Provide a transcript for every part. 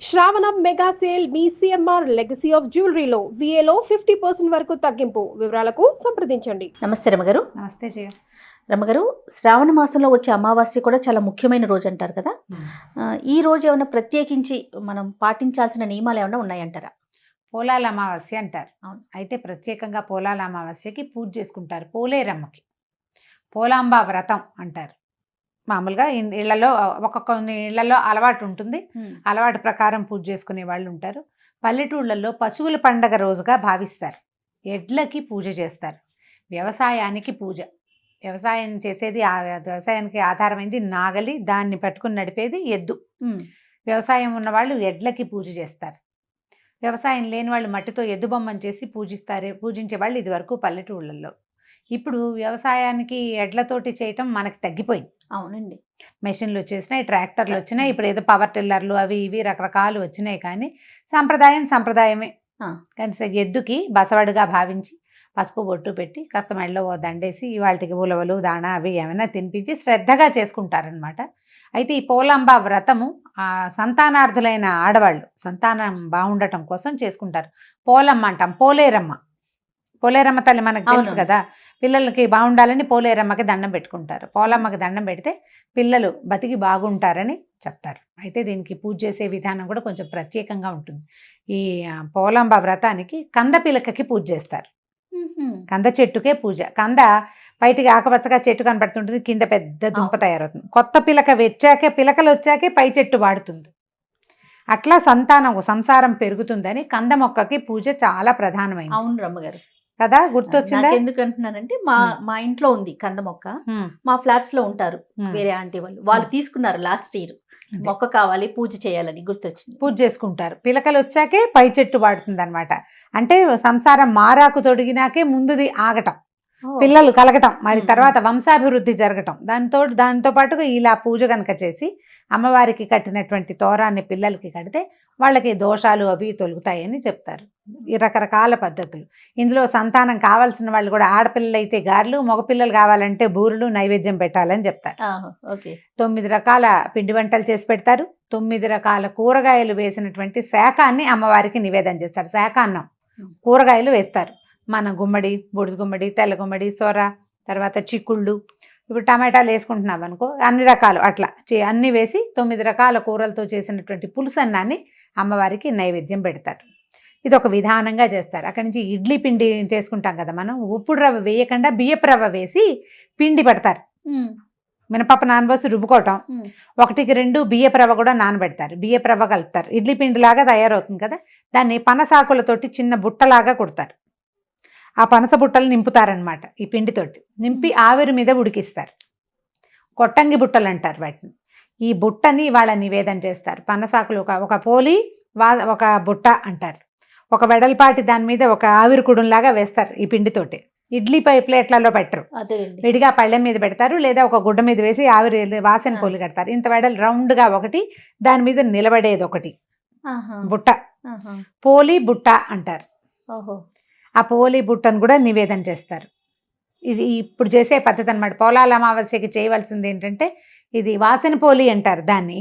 శ్రావణం mega sale మీ CMR legacy of జ్యువెలరీలో విఏలో 50% వరకు తగ్గింపు. వివరాలకు సంప్రదించండి. నమస్తే రమగారు. నమస్తే జయ. రమగారు, శ్రావణ మాసంలో వచ్చే అమావాస్య కూడా చాలా ముఖ్యమైన రోజు అంటారు కదా. ఈ రోజు ఏమైనా ప్రత్యేకించి మనం పాటించాల్సిన నియమాలు ఏమైనా ఉన్నాయంటారా? పోలాల అమావాస్య అంటారు. అవును. అయితే ప్రత్యేకంగా పోలాల అమావాస్యకి పూజ చేసుకుంటారు. పోలేరమ్మకి పోలాంబ వ్రతం అంటారు. మామూలుగా ఇళ్లలో కొన్ని ఇళ్లలో అలవాటు ఉంటుంది. అలవాటు ప్రకారం పూజ చేసుకునే వాళ్ళు ఉంటారు. పల్లెటూళ్ళల్లో పశువుల పండగ రోజుగా భావిస్తారు. ఎడ్లకి పూజ చేస్తారు. వ్యవసాయానికి పూజ. వ్యవసాయం చేసేది వ్యవసాయానికి ఆధారమైంది నాగలి, దాన్ని పట్టుకుని నడిపేది ఎద్దు. వ్యవసాయం ఉన్న వాళ్ళు ఎడ్లకి పూజ చేస్తారు. వ్యవసాయం లేని వాళ్ళు మట్టితో ఎద్దు బొమ్మను చేసి పూజించే వాళ్ళు ఇదివరకు పల్లెటూళ్ళల్లో. ఇప్పుడు వ్యవసాయానికి ఎడ్లతోటి చేయటం మనకి తగ్గిపోయింది. అవునండి. మెషిన్లు వచ్చేసినాయి, ట్రాక్టర్లు వచ్చినాయి, ఇప్పుడు ఏదో పవర్ టిల్లర్లు అవి ఇవి రకరకాలు వచ్చినాయి. కానీ సంప్రదాయమే. కానీ ఎద్దుకి బసవడుగా భావించి పసుపు బొట్టు పెట్టి కాస్త మెడలో దండేసి వాళ్ళకి ఉలవలు దాణా అవి ఏమైనా తినిపించి శ్రద్ధగా చేసుకుంటారనమాట. అయితే ఈ పోలాంబ వ్రతము సంతానార్థులైన ఆడవాళ్ళు సంతానం బాగుండటం కోసం చేసుకుంటారు. పోలమ్మ అంటాం, పోలేరమ్మ తల్లి మనకు తెలుసు కదా. పిల్లలకి బాగుండాలని పోలేరమ్మకి దండం పెట్టుకుంటారు. పోలమ్మకి దండం పెడితే పిల్లలు బతికి బాగుంటారని చెప్తారు. అయితే దీనికి పూజ చేసే విధానం కూడా కొంచెం ప్రత్యేకంగా ఉంటుంది. ఈ పోలంబ వ్రతానికి కంద పిలకకి పూజ చేస్తారు. కంద చెట్టుకే పూజ. కంద బయటికి ఆకుపచ్చగా చెట్టు కనపడుతుంటుంది, కింద పెద్ద దుంప తయారవుతుంది. కొత్త పిలకలు వచ్చాకే పై చెట్టు వాడుతుంది. అట్లా సంసారం పెరుగుతుందని కంద మొక్కకి పూజ చాలా ప్రధానమైంది. అవును రమ్మగారు కదా, గుర్తొచ్చిందా? ఎందుకు అంటున్నానంటే మా ఇంట్లో ఉంది కంద మొక్క. మా ఫ్లాట్స్ లో ఉంటారు వేరే ఆంటీ వాళ్ళు తీసుకున్నారు లాస్ట్ ఇయర్. మొక్క కావాలి పూజ చేయాలని గుర్తొచ్చింది. పూజ చేసుకుంటారు. పిలకలు వచ్చాకే పై చెట్టు వాడుతుంది అనమాట. అంటే సంసారం మారాకు తొడిగినాకే ముందుది ఆగటం, పిల్లలు కలగటం, మరి తర్వాత వంశాభివృద్ధి జరగటం. దాంతో పాటుగా ఇలా పూజ కనుక చేసి అమ్మవారికి కట్టినటువంటి తోరాన్ని పిల్లలకి కడితే వాళ్ళకి దోషాలు అవి తొలుగుతాయని చెప్తారు. ఈ రకరకాల పద్ధతులు. ఇందులో సంతానం కావాల్సిన వాళ్ళు కూడా ఆడపిల్లలు అయితే గారెలు, మగపిల్లలు కావాలంటే బూరెలు నైవేద్యం పెట్టాలని చెప్తారు. 9 రకాల పిండి వంటలు చేసి పెడతారు. 9 రకాల కూరగాయలు వేసినటువంటి శాకాన్ని అమ్మవారికి నివేదన చేస్తారు. శాకాన్నం, కూరగాయలు వేస్తారు. మన గుమ్మడి, బూడిద గుమ్మడి, తెల్ల గుమ్మడి, సొర, తర్వాత చిక్కుళ్ళు, ఇప్పుడు టమాటాలు వేసుకుంటున్నాం అనుకో, అన్ని రకాలు అట్లా అన్నీ వేసి 9 రకాల కూరలతో చేసినటువంటి పులుసన్నాన్ని అమ్మవారికి నైవేద్యం పెడతారు. ఇది ఒక విధానంగా చేస్తారు. అక్కడి నుంచి ఇడ్లీ పిండి చేసుకుంటాం కదా మనం. ఉప్పుడు రవ్వ వేయకుండా బియ్యపు రవ్వ వేసి పిండి పెడతారు. మినపప్పు నానబోసి రుబ్బుకోవటం, 1కి 2 బియ్యపు రవ్వ కూడా నానబెడతారు. బియ్యపు రవ్వ కలుపుతారు. ఇడ్లీ పిండిలాగా తయారవుతుంది కదా. దాన్ని పనసాకులతోటి చిన్న బుట్టలాగా కుడతారు. ఆ పనస బుట్టలు నింపుతారనమాట. ఈ పిండితోటి నింపి ఆవిరి మీద ఉడికిస్తారు. కొట్టంగి బుట్టలు అంటారు వాటిని. ఈ బుట్టని వాళ్ళ నివేదన చేస్తారు. పనసాకులు ఒక పోలి ఒక బుట్ట అంటారు. ఒక వెడల్పాటి దాని మీద ఒక ఆవిరి కుడుంలాగా వేస్తారు ఈ పిండితోటి. ఇడ్లీ ప్లేట్లలో పెట్టరు, విడిగా పళ్ళెం మీద పెడతారు, లేదా ఒక గుడ్డ మీద వేసి ఆవిరి వాసన పోలి కడతారు. ఇంత వెడల్ రౌండ్గా ఒకటి, దాని మీద నిలబడేది ఒకటి బుట్ట. పోలి బుట్ట అంటారు. ఆ పోలి బుట్టను కూడా నివేదన చేస్తారు. ఇది ఇప్పుడు చేసే పద్ధతి అనమాట. పోలాల అమావాస్యకి చేయవలసింది ఏంటంటే ఇది వాసన పోలి అంటారు దాన్ని.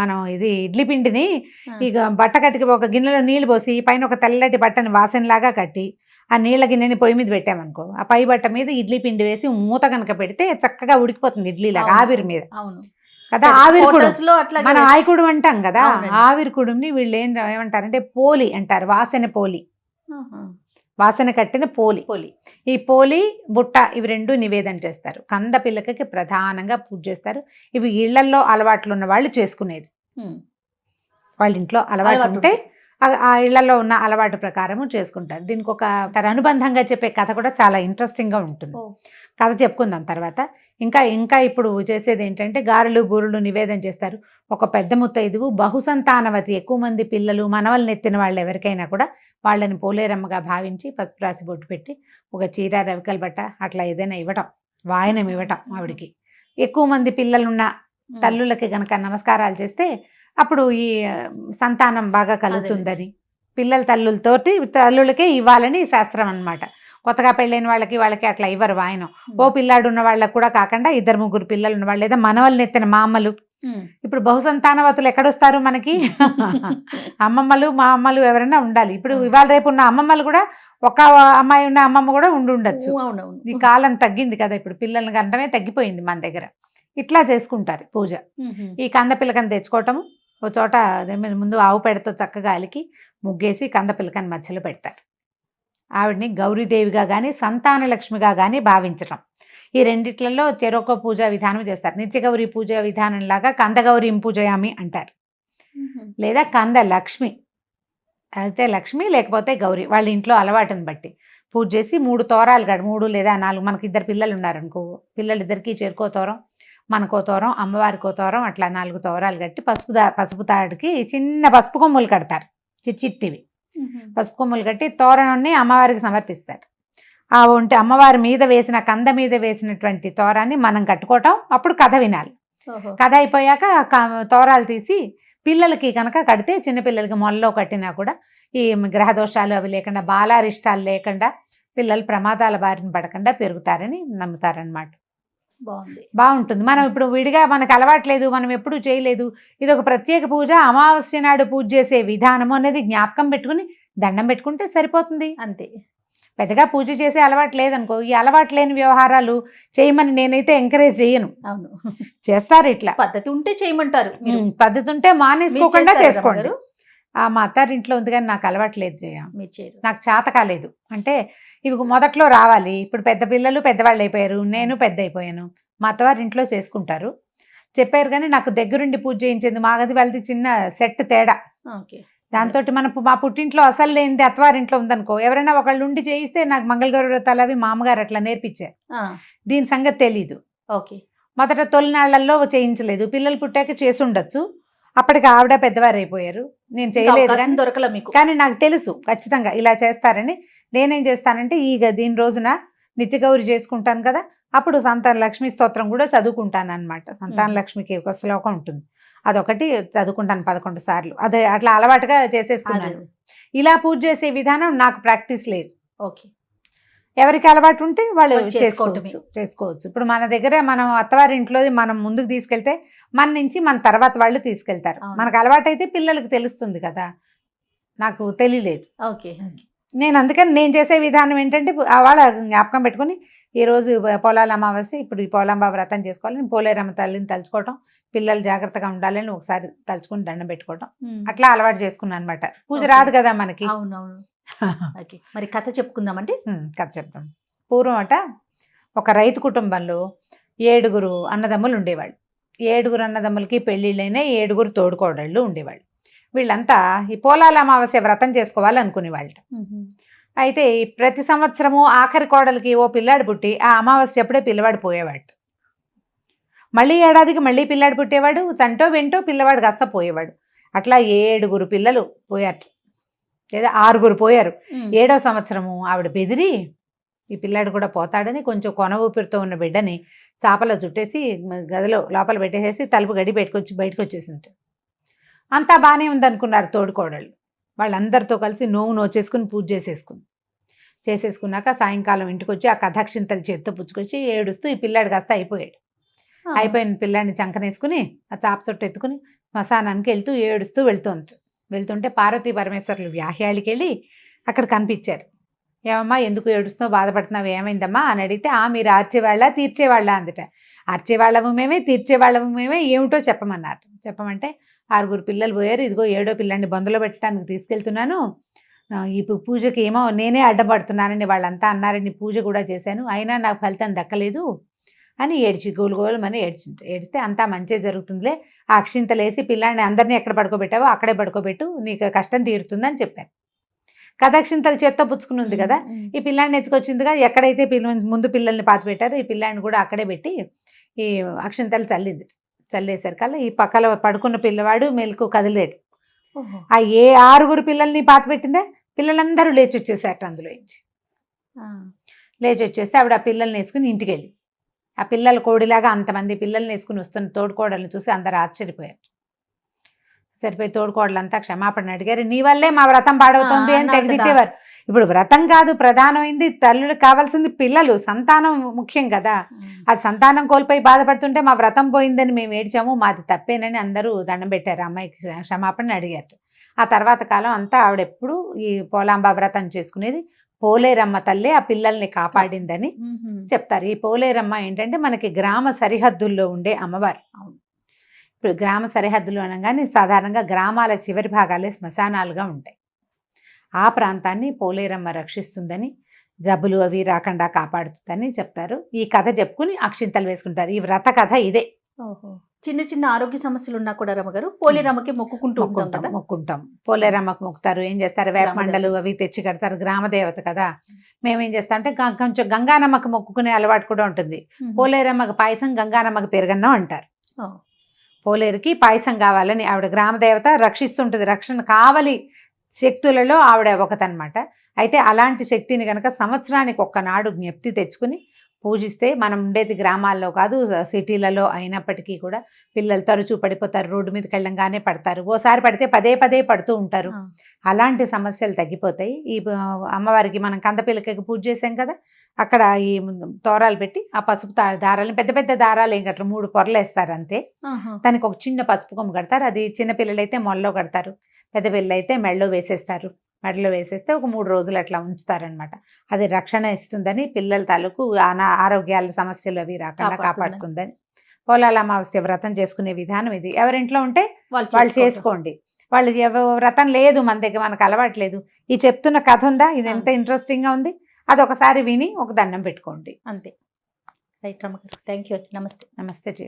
మనం ఇడ్లీ పిండిని ఇక బట్ట కట్టికి ఒక గిన్నెలో నీళ్ళు పోసి పైన ఒక తెల్లటి బట్టని వాసనలాగా కట్టి ఆ నీళ్ళ గిన్నెని పొయ్యి మీద పెట్టామనుకో, ఆ పై బట్ట మీద ఇడ్లీ పిండి వేసి మూత కనుక పెడితే చక్కగా ఉడికిపోతుంది ఇడ్లీలాగా ఆవిరి మీద. కదా, ఆవిరి కుడుం మనం ఆయకుడు అంటాం కదా. ఆవిరి కుడుంని వీళ్ళు ఏమంటారంటే పోలి అంటారు. వాసన కట్టిన పోలి. ఈ పోలి బుట్ట ఇవి 2 నివేదన చేస్తారు. కంద పిల్లకకి ప్రధానంగా పూజ చేస్తారు. ఇవి ఇళ్లల్లో అలవాట్లు ఉన్న వాళ్ళు చేసుకునేది. వాళ్ళ ఇంట్లో అలవాటు ఉంటే ఆ ఇళ్లలో ఉన్న అలవాటు ప్రకారము చేసుకుంటారు. దీనికి ఒక అనుబంధంగా చెప్పే కథ కూడా చాలా ఇంట్రెస్టింగ్గా ఉంటుంది. కథ చెప్పుకుందాం తర్వాత. ఇంకా ఇప్పుడు చేసేది ఏంటంటే గారెలు బూరెలు నివేదన చేస్తారు. ఒక పెద్ద ముత్తైదువు బహుసంతానవతి, ఎక్కువ మంది పిల్లలు మనవల్ని ఎత్తిన వాళ్ళు ఎవరికైనా కూడా వాళ్ళని పోలేరమ్మగా భావించి పసుపు రాసి బొట్టు పెట్టి ఒక చీర, రవికల బట్ట అట్లా ఏదైనా ఇవ్వటం, వాయనం ఇవ్వటం. ఆవిడికి ఎక్కువ మంది పిల్లలున్న తల్లులకి గనక నమస్కారాలు చేస్తే అప్పుడు ఈ సంతానం బాగా కలుగుతుందని, పిల్లల తల్లులకే ఇవ్వాలని శాస్త్రం అన్నమాట. కొత్తగా పెళ్ళైన వాళ్ళకి అట్లా ఇవ్వరు వాయనం. ఓ పిల్లాడు ఉన్న వాళ్ళకి కూడా కాకుండా 2-3 పిల్లలు ఉన్న వాళ్ళు, లేదా మనవల్ని ఎత్తిన మా అమ్మలు ఇప్పుడు బహుసంతానవతులు ఎక్కడొస్తారు మనకి? అమ్మమ్మలు మా అమ్మలు ఎవరైనా ఉండాలి. ఇప్పుడు ఇవాళ రేపు ఉన్న అమ్మమ్మలు కూడా ఒక అమ్మాయి ఉన్న అమ్మమ్మ కూడా ఉండొచ్చు. అవునవును. ఈ కాలం తగ్గింది కదా, ఇప్పుడు పిల్లల్ని గంటమే తగ్గిపోయింది మన దగ్గర. ఇట్లా చేసుకుంటారు పూజ. ఈ కంద పిల్లకని తెచ్చుకోవటము, ఒక చోట ముందు ఆవు పెడతో చక్కగా అలికి ముగ్గేసి కంద పిల్లకని మధ్యలో పెడతారు. ఆవిడ్ని గౌరీదేవిగా కానీ సంతానలక్ష్మిగా కానీ భావించటం. ఈ రెండిట్లలో చెరొక పూజా విధానం చేస్తారు. నిత్యగౌరి పూజా విధానం లాగా కందగౌరీ పూజయామి అంటారు, లేదా కంద లక్ష్మి. అయితే లక్ష్మి లేకపోతే గౌరీ, వాళ్ళ ఇంట్లో అలవాటుని బట్టి పూజ చేసి 3 తోరాలు 3 లేదా 4, మనకి 2 పిల్లలు ఉన్నారనుకో, పిల్లలిద్దరికీ చెరుకో తోరం, మనకో తోరం, అమ్మవారికో తోరం, అట్లా 4 తోరాలు కట్టి పసుపు తాడుకి చిన్న పసుపు కొమ్ములు కడతారు, చిట్టివి పసుపు కొమ్ములు కట్టి తోరణాన్ని అమ్మవారికి సమర్పిస్తారు. ఆ ఉంటే అమ్మవారి మీద వేసిన కంద మీద వేసినటువంటి తోరాన్ని మనం కట్టుకోవటం, అప్పుడు కథ వినాలి. కథ అయిపోయాక తోరాలు తీసి పిల్లలకి కనుక కడితే, చిన్నపిల్లలకి మొల్లో కట్టినా కూడా ఈ గ్రహదోషాలు అవి లేకుండా, బాలారిష్టాలు లేకుండా పిల్లలు ప్రమాదాల బారిన పడకుండా పెరుగుతారని నమ్ముతారనమాట. బాగుంటుంది. మనం ఇప్పుడు విడిగా మనకు అలవాట్లేదు, మనం ఎప్పుడు చేయలేదు, ఇది ఒక ప్రత్యేక పూజ, అమావాస్య నాడు పూజ చేసే విధానము అనేది జ్ఞాపకం పెట్టుకుని దండం పెట్టుకుంటే సరిపోతుంది అంతే. పెద్దగా పూజ చేసే అలవాటు లేదనుకో, ఈ అలవాటు లేని వ్యవహారాలు చేయమని నేనైతే ఎంకరేజ్ చేయను. అవును, చేస్తారు. ఇట్లా పద్ధతి ఉంటే చేయమంటారు, పద్ధతి ఉంటే మానేసుకోకుండా చేసుకోండి. మా అత్తారింట్లో ఉంది కానీ నాకు అలవాటు లేదు చేయ, నాకు చేత కాలేదు. అంటే ఇవి మొదట్లో రావాలి, ఇప్పుడు పెద్ద పిల్లలు పెద్దవాళ్ళు అయిపోయారు, నేను పెద్ద అయిపోయాను. మా అత్తవారి ఇంట్లో చేసుకుంటారు, చెప్పారు కానీ నాకు దగ్గరుండి పూజ చేయించేది. మా గది వాళ్ళది చిన్న సెట్ తేడా. దాంతో మా పుట్టింట్లో అసలు లేనిది అత్తవారింట్లో ఉందనుకో, ఎవరైనా ఒకళ్ళు ఉండి చేయిస్తే నాకు మంగళగౌరి వ్రతాలు అవి మామగారు అట్లా నేర్పించారు. దీని సంగతి తెలీదు. ఓకే, మొదట తొలినాళ్లలో చేయించలేదు, పిల్లలు పుట్టాక చేసి ఉండొచ్చు. అప్పటికి ఆవిడ పెద్దవారు అయిపోయారు, నేను చేయలేదు కానీ దొరకలే మీకు. కానీ నాకు తెలుసు ఖచ్చితంగా ఇలా చేస్తారని. నేనేం చేస్తానంటే దీని రోజున నిత్యగౌరి చేసుకుంటాను కదా, అప్పుడు సంతాన లక్ష్మి స్తోత్రం కూడా చదువుకుంటాను అనమాట. సంతాన లక్ష్మికి ఒక శ్లోకం ఉంటుంది, అదొకటి చదువుకుంటాను 11 సార్లు. అదే అట్లా అలవాటుగా చేసేసుకున్నాను. ఇలా పూజ చేసే విధానం నాకు ప్రాక్టీస్ లేదు. ఓకే, ఎవరికి అలవాటు ఉంటే వాళ్ళు చేసుకోవచ్చు. ఇప్పుడు మన దగ్గర మనం అత్తవారి ఇంట్లో మనం ముందుకు తీసుకెళ్తే మన నుంచి మన తర్వాత వాళ్ళు తీసుకెళ్తారు. మనకు అలవాటు అయితే పిల్లలకి తెలుస్తుంది కదా, నాకు తెలియలేదు. ఓకే, నేను అందుకని నేను చేసే విధానం ఏంటంటే, వాళ్ళ జ్ఞాపకం పెట్టుకుని ఈరోజు పోలాల అమావాస్య, ఇప్పుడు ఈ పోలాంబ వ్రతం చేసుకోవాలి, పోలేరమ్మ తల్లిని తలుచుకోవటం, పిల్లలు జాగ్రత్తగా ఉండాలని ఒకసారి తలుచుకుని దండం పెట్టుకోవటం, అట్లా అలవాటు చేసుకున్నాను అనమాట. పూజ రాదు కదా మనకి. అవునవును. మరి కథ చెప్పుకుందామంటే, కథ చెప్తాం. పూర్వం ఒక రైతు కుటుంబంలో 7 అన్నదమ్ములు ఉండేవాళ్ళు. 7 అన్నదమ్ములకి పెళ్ళిళ్ళైనా 7 తోడుకోడళ్ళు ఉండేవాళ్ళు. వీళ్ళంతా ఈ పోలాల అమావాస్య వ్రతం చేసుకోవాలనుకునేవాళ్ళు. అయితే ప్రతి సంవత్సరము ఆఖరి కోడలికి ఓ పిల్లాడు పుట్టి ఆ అమావాస్య అప్పుడే పిల్లవాడు పోయేవాడు. మళ్ళీ ఏడాదికి మళ్ళీ పిల్లాడు పుట్టేవాడు, చంటో వెంటో పిల్లవాడు కాస్త పోయేవాడు. అట్లా 7 పిల్లలు పోయారు, లేదా 6 పోయారు. 7వ సంవత్సరము ఆవిడ బెదిరి ఈ పిల్లాడు కూడా పోతాడని కొంచెం కొన ఊపిరితో ఉన్న బిడ్డని చాపలో చుట్టేసి గదిలో లోపల పెట్టేసేసి తలుపు గడి బయటకు వచ్చేసింది. అంతా బాగానే ఉందనుకున్నారు తోడుకోడళ్ళు. వాళ్ళందరితో కలిసి నోచేసుకుని పూజ చేసేసుకున్నాక సాయంకాలం ఇంటికి వచ్చి ఆ కథాక్షింతలు చేత్తో పుచ్చుకొచ్చి ఏడుస్తూ ఈ పిల్లాడు కాస్త అయిపోయిన పిల్లాడిని చంకనేసుకుని ఆ చాప చుట్టూ ఎత్తుకుని శ్మశానానికి ఏడుస్తూ వెళ్తుంటే పార్వతీ పరమేశ్వరులు వ్యాహ్యాళికి వెళ్ళి అక్కడ కనిపించారు. ఏమమ్మా ఎందుకు ఏడుస్తున్నావు, బాధపడుతున్నావు, ఏమైందమ్మా అని అడిగితే, మీరు ఆర్చేవాళ్ళ తీర్చేవాళ్ళ అందట. ఆర్చేవాళ్ళము మేమే, తీర్చేవాళ్ళము మేమే, ఏమిటో చెప్పమన్నారు. చెప్పమంటే 6 పిల్లలు పోయారు, ఇదిగో 7వ పిల్లాన్ని బొందలో పెట్టడానికి తీసుకెళ్తున్నాను, ఈ పూజకి ఏమో నేనే అడ్డపడుతున్నానని వాళ్ళంతా అన్నారని పూజ కూడా చేశాను, అయినా నాకు ఫలితం దక్కలేదు అని గోలుమని ఏడిస్తే, అంతా మంచి జరుగుతుందిలే, ఆ అక్షింతలేసి పిల్లాన్ని అందరినీ ఎక్కడ పడుకోబెట్టావో అక్కడే పడుకోబెట్టు, నీకు కష్టం తీరుతుందని చెప్పారు. కథాక్షింతలు చేత్తో పుచ్చుకుని ఉంది కదా, ఈ పిల్లాన్ని ఎత్తుకొచ్చిందిగా, ఎక్కడైతే ముందు పిల్లల్ని పాతి పెట్టారో ఈ పిల్లాన్ని కూడా అక్కడే పెట్టి ఈ అక్షింతలు చల్లేసరికల్లా ఈ పక్కల పడుకున్న పిల్లవాడు మెలకు కదిలేడు. ఆ 6 పిల్లల్ని పాతి పెట్టిందే, పిల్లలందరూ లేచి వచ్చేసారట. అందులో లేచి వచ్చేస్తే ఆవిడ ఆ పిల్లల్ని వేసుకుని ఇంటికి వెళ్ళి, ఆ పిల్లల కోడిలాగా అంతమంది పిల్లల్ని వేసుకుని వస్తున్న తోడుకోడలను చూసి అందరూ ఆశ్చర్యపోయారు. సరిపోయి తోడుకోడలంతా క్షమాపణ అడిగారు. నీ వల్లే మా వ్రతం పాడవుతుంది అని తెగదిట్టేవారు. ఇప్పుడు వ్రతం కాదు ప్రధానమైంది, తల్లులకు కావాల్సింది పిల్లలు, సంతానం ముఖ్యం కదా. అది సంతానం కోల్పోయి బాధపడుతుంటే మా వ్రతం పోయిందని మేము ఏడ్చాము, మాది తప్పేనని అందరూ దండం పెట్టారు, అమ్మాయికి క్షమాపణ అడిగారు. ఆ తర్వాత కాలం అంతా ఆవిడెప్పుడు ఈ పోలాంబ వ్రతం చేసుకునేది. పోలేరమ్మ తల్లి ఆ పిల్లల్ని కాపాడిందని చెప్తారు. ఈ పోలేరమ్మ ఏంటంటే మనకి గ్రామ సరిహద్దుల్లో ఉండే అమ్మవారు. ఇప్పుడు గ్రామ సరిహద్దులు అనగానే సాధారణంగా గ్రామాల చివరి భాగాలే శ్మశానాలుగా ఉంటాయి. ఆ ప్రాంతాన్ని పోలేరమ్మ రక్షిస్తుందని, జబ్బులు అవి రాకుండా కాపాడుతుందని చెప్తారు. ఈ కథ చెప్పుకుని అక్షింతలు వేసుకుంటారు. ఈ వ్రత కథ ఇదే. చిన్న చిన్న ఆరోగ్య సమస్యలు ఉన్నా కూడా రమ్మగారు పోలేరమ్మకి మొక్కుకుంటూ ఉంటాం కదా. మొక్కుంటాం. పోలేరమ్మకు మొక్కుతారు. ఏం చేస్తారు, వేప మండలు అవి తెచ్చి కడతారు. గ్రామ దేవత కదా. మేమేం చేస్తాం అంటే కొంచెం గంగానమ్మకి మొక్కుకునే అలవాటు కూడా ఉంటుంది. పోలేరమ్మకి పాయసం, గంగానమ్మకి పెరుగన్నం అంటారు. పోలేరుకి పాయసం కావాలని ఆవిడ గ్రామ దేవత రక్షిస్తుంటుంది. రక్షణ కావాలి శక్తులలో ఆవిడ ఒకతనమాట. అయితే అలాంటి శక్తిని కనుక సంవత్సరానికి ఒక్కనాడు జ్ఞప్తి తెచ్చుకుని పూజిస్తే, మనం ఉండేది గ్రామాల్లో కాదు సిటీలలో అయినప్పటికీ కూడా పిల్లలు తరచూ పడిపోతారు, రోడ్డు మీదకి వెళ్ళంగానే పడతారు, ఓసారి పడితే పదే పదే పడుతూ ఉంటారు. అలాంటి సమస్యలు తగ్గిపోతాయి. ఈ అమ్మవారికి మనం కందపిల్లకి పూజ చేసాం కదా, అక్కడ ఈ తోరాలు పెట్టి ఆ పసుపు దారాలను, పెద్ద పెద్ద దారాలు ఏం కట్టరు, 3 పొరలు వేస్తారు అంతే. దానికి ఒక చిన్న పసుపు కొమ్ము కడతారు. అది చిన్న పిల్లలైతే మొల్లో కడతారు, పెద్ద పిల్లలు అయితే మెడలో వేసేస్తారు. మెడలో వేసేస్తే ఒక 3 రోజులు అట్లా ఉంచుతారనమాట. అది రక్షణ ఇస్తుందని, పిల్లల తాలూకు ఆరోగ్యాల సమస్యలు అవి రాకుండా కాపాడుతుందని. పోలాల అమావాస్య వ్రతం చేసుకునే విధానం ఇది. ఎవరింట్లో ఉంటే వాళ్ళు చేసుకోండి. వాళ్ళు వ్రతం లేదు మన దగ్గర, మనకు అలవాట్లేదు, ఈ చెప్తున్న కథ ఉందా, ఇది ఎంత ఇంట్రెస్టింగ్గా ఉంది, అది ఒకసారి విని ఒక దండం పెట్టుకోండి అంతే. రైట్ రమ్మగారు, థ్యాంక్ యూ. నమస్తే. నమస్తే జీ.